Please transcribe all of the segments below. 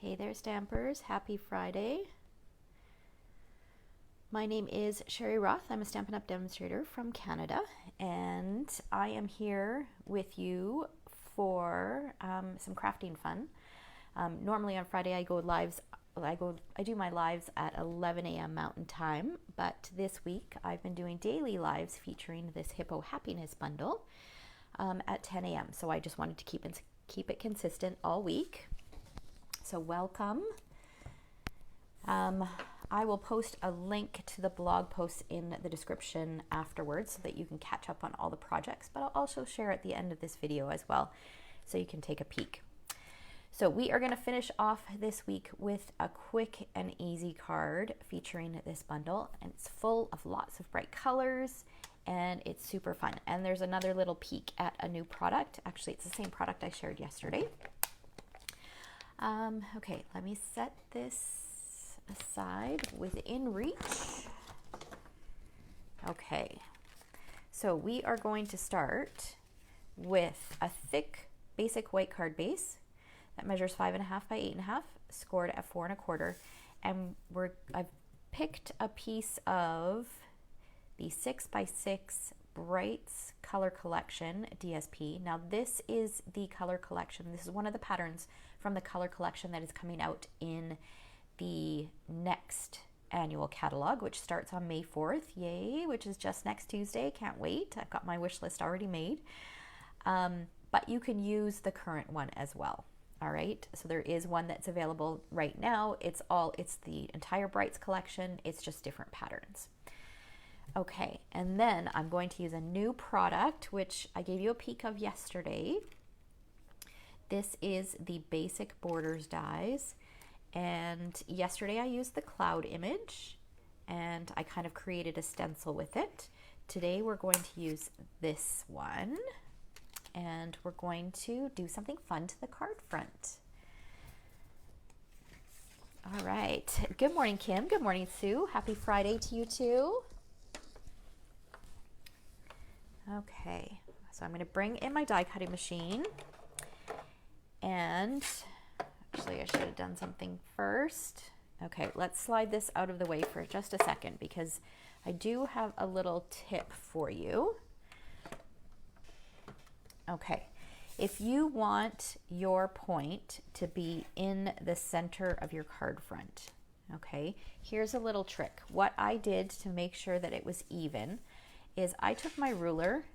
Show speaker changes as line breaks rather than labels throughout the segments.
Hey there, Stampers. Happy Friday. My name is Sherry Roth. I'm a Stampin' Up! Demonstrator from Canada, and I am here with you for some crafting fun. Normally on Friday I do my lives at 11 a.m. Mountain Time, but this week I've been doing daily lives featuring this Hippo Happiness bundle at 10 a.m. So I just wanted to keep it consistent all week. So welcome. I will post a link to the blog post in the description afterwards so that you can catch up on all the projects, but I'll also share at the end of this video as well so you can take a peek. So we are going to finish off this week with a quick and easy card featuring this bundle, and it's full of lots of bright colors and it's super fun. And there's another little peek at a new product. Actually, it's the same product I shared yesterday. Okay, let me set this aside within reach. Okay, so we are going to start with a thick basic white card base that measures 5.5 by 8.5, scored at 4 1/4, and I've picked a piece of the 6 by 6 Brights Color Collection DSP. Now this is the color collection. This is one of the patterns from the color collection that is coming out in the next annual catalog, which starts on May 4th. Yay, which is just next Tuesday. Can't wait. I've got my wish list already made. But you can use the current one as well. All right, so there is one that's available right now. It's the entire Brights collection. It's just different patterns. Okay, and then I'm going to use a new product, which I gave you a peek of yesterday. This is the Basic Borders dies, and yesterday I used the cloud image, and I kind of created a stencil with it. Today we're going to use this one, and we're going to do something fun to the card front. All right, good morning, Kim. Good morning, Sue. Happy Friday to you too. Okay, so I'm going to bring in my die cutting machine, and actually I should have done something first. Okay, let's slide this out of the way for just a second because I do have a little tip for you. Okay, if you want your point to be in the center of your card front, okay, here's a little trick. What I did to make sure that it was even is I took my ruler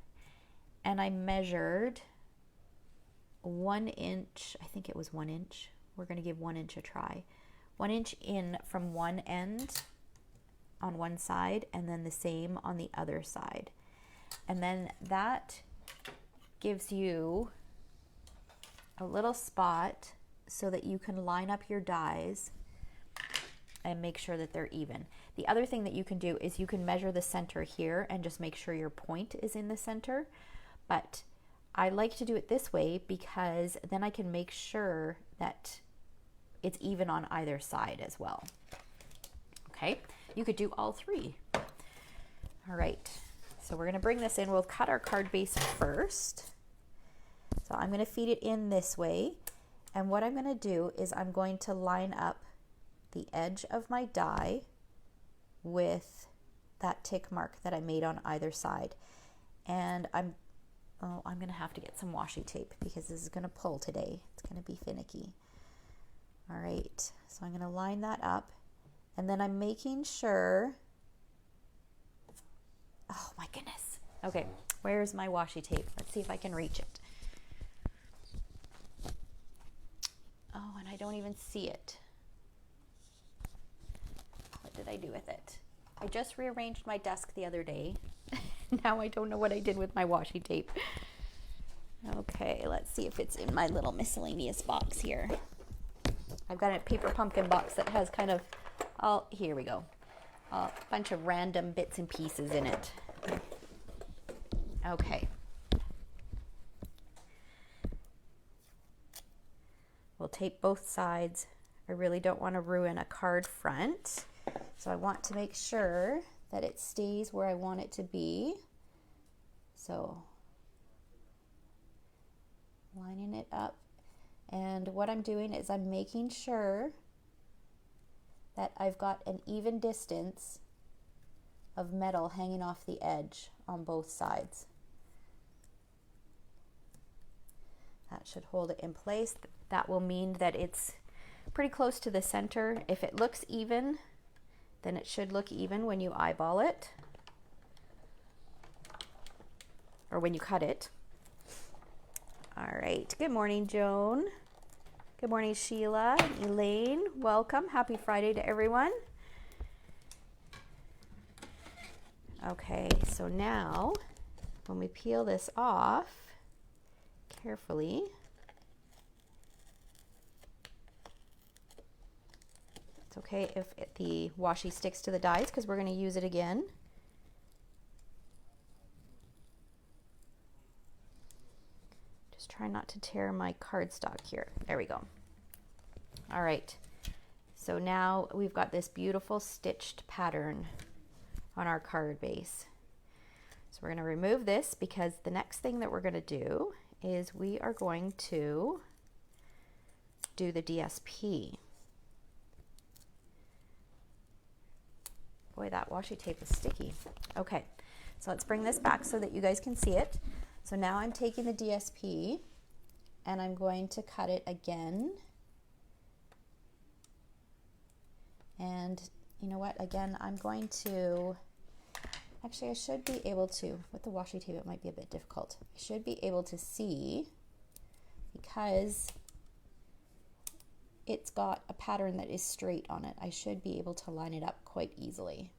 and I measured 1 inch, I think it was 1 inch. We're going to give 1 inch a try. 1 inch in from one end on one side and then the same on the other side. And then that gives you a little spot so that you can line up your dies and make sure that they're even. The other thing that you can do is you can measure the center here and just make sure your point is in the center. But I like to do it this way because then I can make sure that it's even on either side as well. Okay, you could do all three. All right, so we're gonna bring this in. We'll cut our card base first. So I'm gonna feed it in this way. And what I'm gonna do is I'm going to line up the edge of my die with that tick mark that I made on either side. And I'm gonna have to get some washi tape because this is gonna pull today. It's gonna be finicky. All right, so I'm gonna line that up, and then I'm making sure, oh my goodness. Okay, where's my washi tape? Let's see if I can reach it. Oh, and I don't even see it. What did I do with it? I just rearranged my desk the other day. Now I don't know what I did with my washi tape. Okay, let's see if it's in my little miscellaneous box here. I've got a paper pumpkin box that has kind of, here we go, a bunch of random bits and pieces in it. Okay. We'll tape both sides. I really don't want to ruin a card front, so I want to make sure that it stays where I want it to be. So lining it up And what I'm doing is I'm making sure that I've got an even distance of metal hanging off the edge on both sides. That should hold it in place. That will mean that it's pretty close to the center. If it looks even, then it should look even when you eyeball it, or when you cut it. All right, good morning, Joan. Good morning, Sheila, Elaine, welcome. Happy Friday to everyone. Okay, so now when we peel this off carefully, it's okay if the washi sticks to the dies because we're going to use it again. Just try not to tear my cardstock here. There we go. All right, so now we've got this beautiful stitched pattern on our card base. So we're going to remove this because the next thing that we're going to do is we are going to do the DSP. Boy, that washi tape is sticky. Okay, so let's bring this back so that you guys can see it. So now I'm taking the DSP and I'm going to cut it again. And you know what, again, I'm going to, actually I should be able to, with the washi tape it might be a bit difficult. I should be able to see because it's got a pattern that is straight on it. I should be able to line it up quite easily.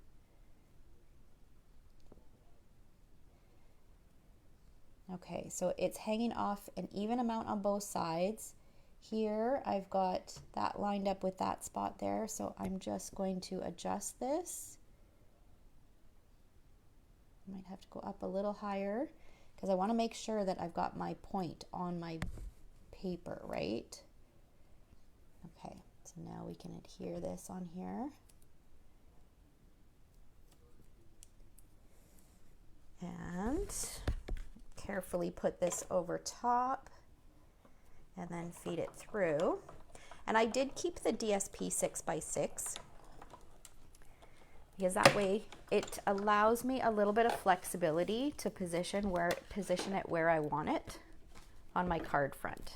Okay, so it's hanging off an even amount on both sides. Here I've got that lined up with that spot there, so I'm just going to adjust this. I might have to go up a little higher because I want to make sure that I've got my point on my paper, right? Okay, so now we can adhere this on here. And carefully put this over top and then feed it through. And I did keep the DSP 6x6 because that way it allows me a little bit of flexibility to position it where I want it on my card front.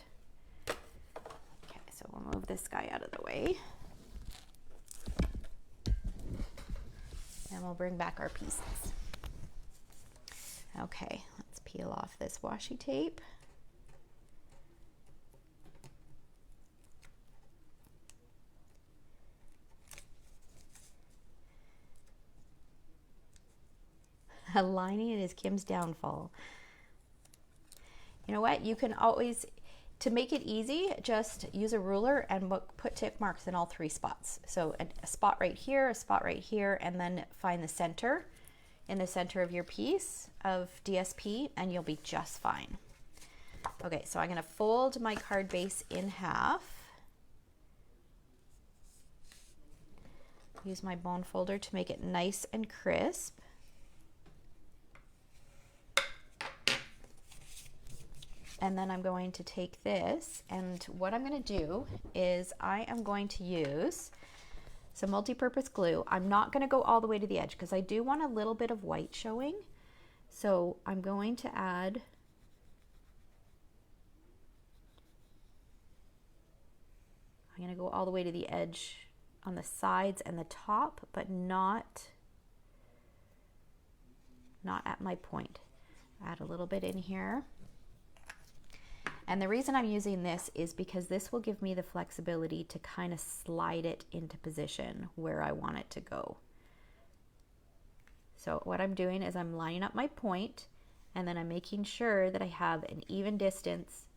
Okay, so we'll move this guy out of the way. And we'll bring back our pieces. Okay, let's peel off this washi tape. Aligning is Kim's downfall. You know what? You can always, to make it easy, just use a ruler and put tick marks in all three spots. So a spot right here, a spot right here, and then find the center in the center of your piece of DSP and you'll be just fine. Okay, so I'm going to fold my card base in half. Use my bone folder to make it nice and crisp. And then I'm going to take this, and what I'm going to do is I am going to use some multi-purpose glue. I'm not going to go all the way to the edge because I do want a little bit of white showing. So I'm going to add I'm going to go all the way to the edge on the sides and the top, but not at my point. Add a little bit in here. And the reason I'm using this is because this will give me the flexibility to kind of slide it into position where I want it to go. So what I'm doing is I'm lining up my point and then I'm making sure that I have an even distance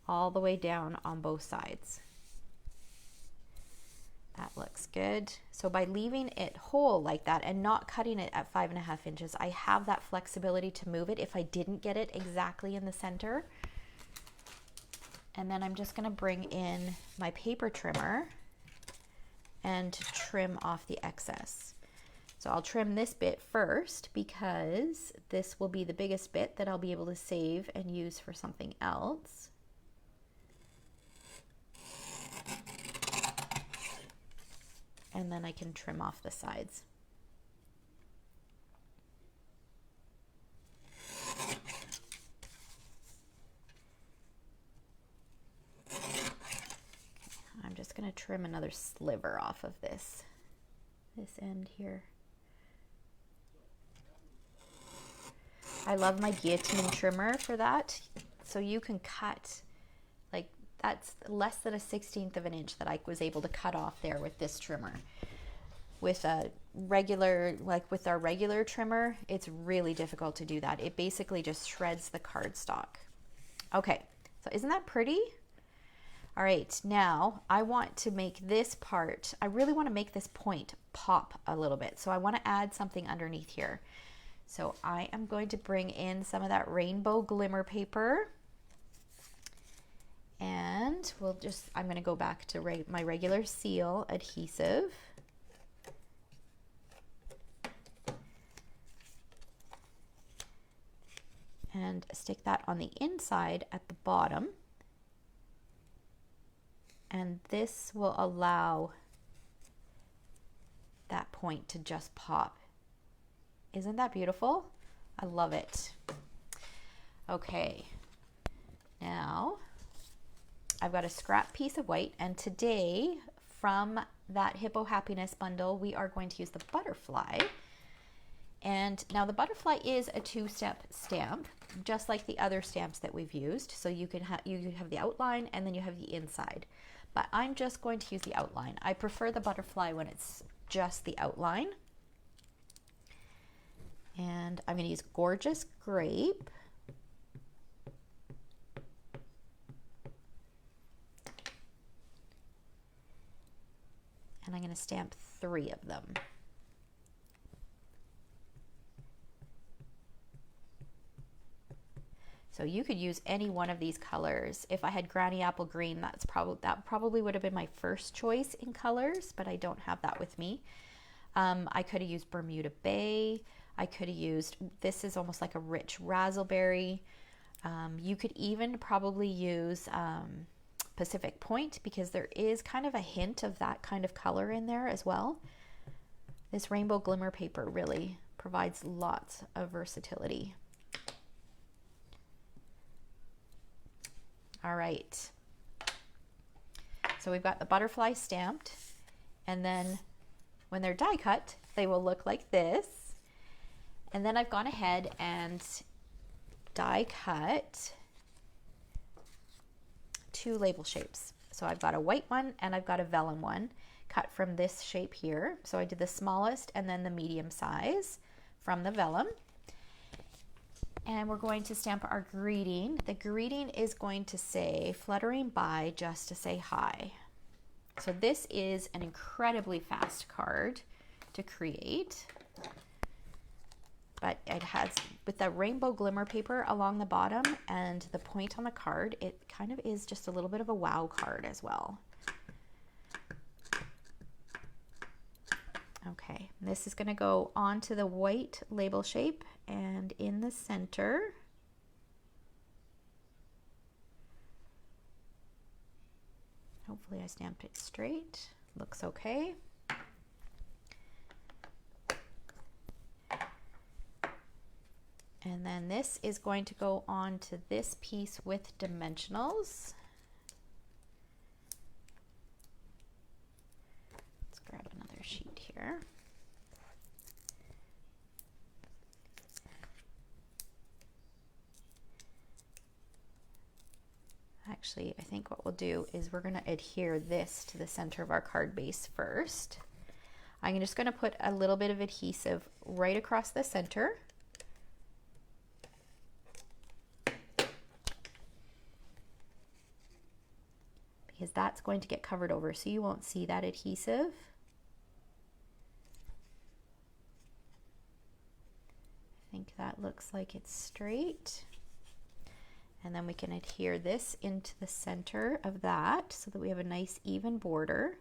all the way down on both sides. That looks good. So by leaving it whole like that and not cutting it at 5.5 inches, I have that flexibility to move it if I didn't get it exactly in the center. And then I'm just going to bring in my paper trimmer and trim off the excess. So I'll trim this bit first because this will be the biggest bit that I'll be able to save and use for something else. then I can trim off the sides. I'm just going to trim another sliver off of this end here. I love my guillotine trimmer for that. So you can cut, like, that's less than a 1/16 of an inch that I was able to cut off there with this trimmer. With a regular, like with our regular trimmer, it's really difficult to do that. It basically just shreds the cardstock. Okay, so isn't that pretty? All right, now I want to make this part, I really want to make this point pop a little bit. So I want to add something underneath here. So I am going to bring in some of that rainbow glimmer paper. And I'm going to go back to my regular seal adhesive. And stick that on the inside at the bottom. And this will allow that point to just pop. Isn't that beautiful? I love it. Okay, now I've got a scrap piece of white, and today from that Hippo Happiness bundle, we are going to use the butterfly. And now the butterfly is a 2-step stamp, just like the other stamps that we've used. So you have the outline and then you have the inside. But I'm just going to use the outline. I prefer the butterfly when it's just the outline. And I'm going to use Gorgeous Grape. And I'm going to stamp 3 of them. So you could use any one of these colors. If I had Granny Apple Green, that probably would have been my first choice in colors, but I don't have that with me. I could have used Bermuda Bay. I could have used, this is almost like a rich raspberry. You could even probably use Pacific Point, because there is kind of a hint of that kind of color in there as well. This rainbow glimmer paper really provides lots of versatility. All right, so we've got the butterfly stamped, and then when they're die cut, they will look like this. And then I've gone ahead and die cut 2 label shapes. So I've got a white one and I've got a vellum one cut from this shape here. So I did the smallest and then the medium size from the vellum. And we're going to stamp our greeting. The greeting is going to say, "Fluttering by just to say hi." So this is an incredibly fast card to create. But it has, with the rainbow glimmer paper along the bottom and the point on the card, it kind of is just a little bit of a wow card as well. Okay, this is going to go onto the white label shape, and in the center, hopefully I stamped it straight, looks okay. And then this is going to go on to this piece with dimensionals. Let's grab another sheet here. Actually, I think what we'll do is we're going to adhere this to the center of our card base first. I'm just going to put a little bit of adhesive right across the center. Because that's going to get covered over, so you won't see that adhesive. I think that looks like it's straight. And then we can adhere this into the center of that so that we have a nice even border.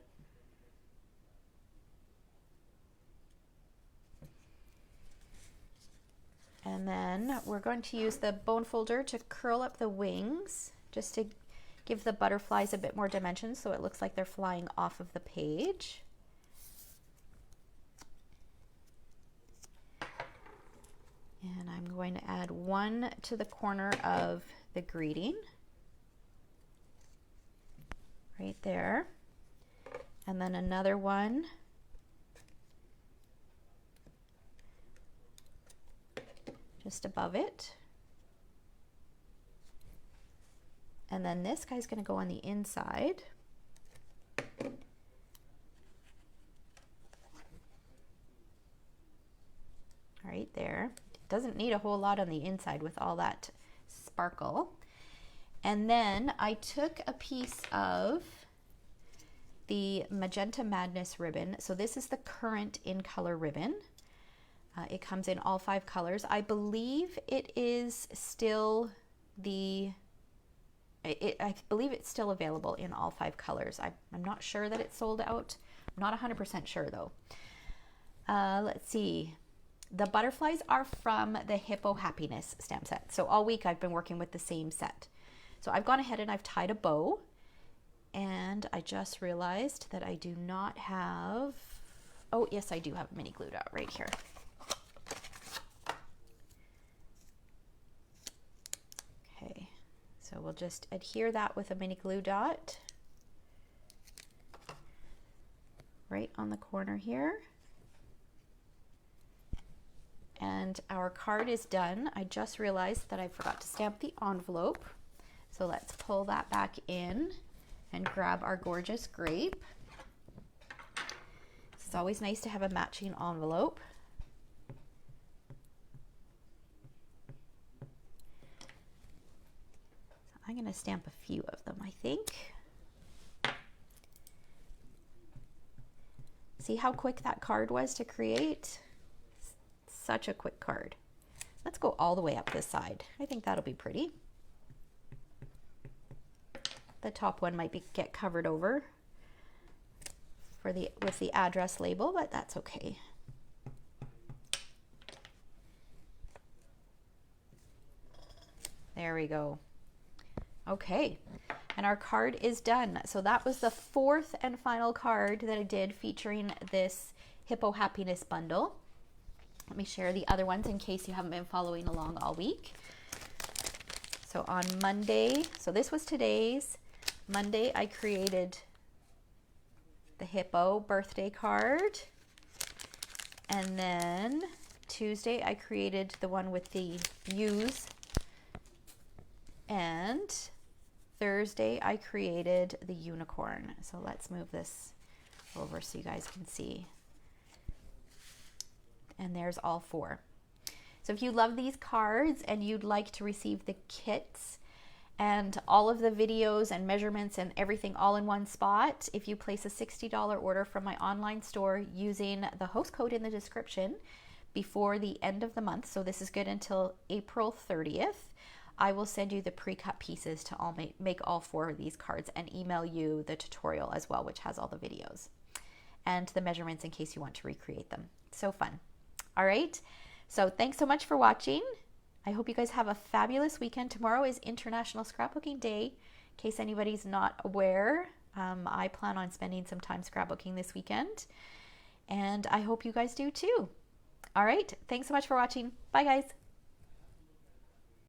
And then we're going to use the bone folder to curl up the wings, just to give the butterflies a bit more dimension so it looks like they're flying off of the page. And I'm going to add one to the corner of the greeting, right there. And then another one just above it. And then this guy's going to go on the inside. Right there. Doesn't need a whole lot on the inside with all that sparkle. And then I took a piece of the Magenta Madness ribbon. So this is the current in color ribbon. It comes in all 5 colors. I believe it is still I believe it's still available in all 5 colors. I'm not sure that it's sold out. I'm not 100% sure though. Let's see. The butterflies are from the Hippo Happiness stamp set. So all week I've been working with the same set. So I've gone ahead and I've tied a bow, and I just realized that I do not have, oh yes, I do have a mini glue dot right here. Okay, so we'll just adhere that with a mini glue dot right on the corner here. And our card is done. I just realized that I forgot to stamp the envelope. So let's pull that back in and grab our gorgeous grape. It's always nice to have a matching envelope. So I'm going to stamp a few of them, I think. See how quick that card was to create? Such a quick card. Let's go all the way up this side. I think that'll be pretty. The top one might get covered over with the address label, but that's okay. There we go. Okay, and our card is done. So that was the 4th and final card that I did featuring this Hippo Happiness bundle. Let me share the other ones in case you haven't been following along all week. So on Monday, so this was today's, Monday I created the Hippo birthday card. And then Tuesday I created the one with the U's. And Thursday I created the unicorn. So let's move this over so you guys can see. And there's all 4. So if you love these cards and you'd like to receive the kits and all of the videos and measurements and everything all in one spot, if you place a $60 order from my online store using the host code in the description before the end of the month, so this is good until April 30th, I will send you the pre-cut pieces to make all 4 of these cards and email you the tutorial as well, which has all the videos and the measurements in case you want to recreate them. So fun. All right, so thanks so much for watching. I hope you guys have a fabulous weekend. Tomorrow is International Scrapbooking Day. In case anybody's not aware, I plan on spending some time scrapbooking this weekend, and I hope you guys do too. All right, thanks so much for watching. Bye guys.